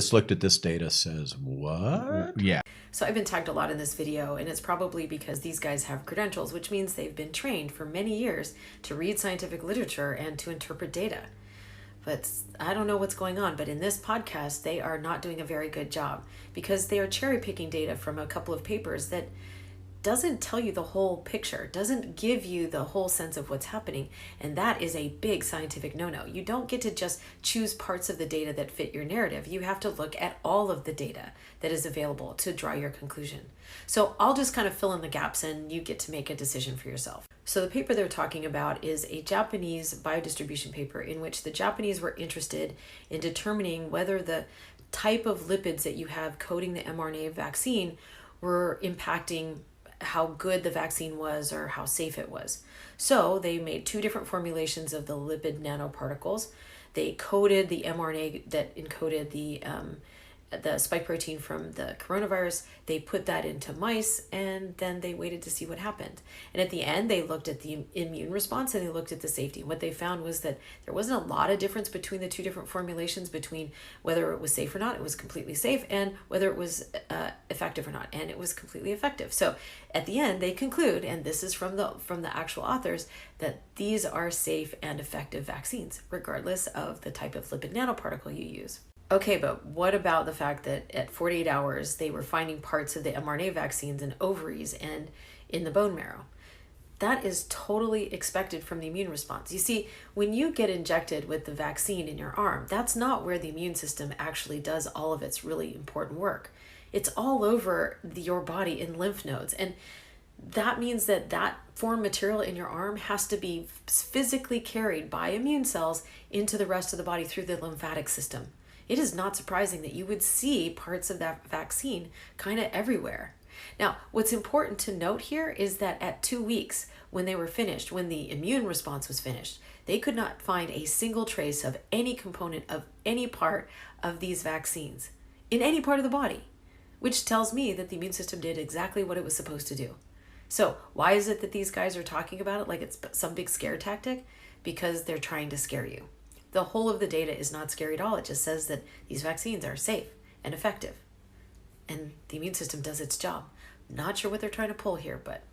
Just looked at this data says what? Yeah. So I've been tagged a lot in this video, and it's probably because these guys have credentials, which means they've been trained for many years to read scientific literature and to interpret data. But I don't know what's going on, but in this podcast, they are not doing a very good job because they are cherry picking data from a couple of papers that doesn't tell you the whole picture, doesn't give you the whole sense of what's happening. And that is a big scientific no-no. You don't get to just choose parts of the data that fit your narrative. You have to look at all of the data that is available to draw your conclusion. So I'll just kind of fill in the gaps and you get to make a decision for yourself. So the paper they're talking about is a Japanese biodistribution paper in which the Japanese were interested in determining whether the type of lipids that you have coating the mRNA vaccine were impacting how good the vaccine was or how safe it was. So they made two different formulations of the lipid nanoparticles. They coated the mRNA that encoded the spike protein from the coronavirus. They put that into mice and then they waited to see what happened. And at the end, they looked at the immune response and they looked at the safety. And what they found was that there wasn't a lot of difference between the two different formulations, between whether it was safe or not. It was completely safe, and whether it was effective or not. And it was completely effective. So at the end, they conclude, and this is from the actual authors, that these are safe and effective vaccines, regardless of the type of lipid nanoparticle you use. Okay, but what about the fact that at 48 hours, they were finding parts of the mRNA vaccines in ovaries and in the bone marrow? That is totally expected from the immune response. You see, when you get injected with the vaccine in your arm, that's not where the immune system actually does all of its really important work. It's all over your body in lymph nodes. And that means that that foreign material in your arm has to be physically carried by immune cells into the rest of the body through the lymphatic system. It is not surprising that you would see parts of that vaccine kind of everywhere. Now, what's important to note here is that at 2 weeks, when they were finished, when the immune response was finished, they could not find a single trace of any component of any part of these vaccines in any part of the body, which tells me that the immune system did exactly what it was supposed to do. So why is it that these guys are talking about it like it's some big scare tactic? Because they're trying to scare you. The whole of the data is not scary at all. It just says that these vaccines are safe and effective. And the immune system does its job. Not sure what they're trying to pull here, but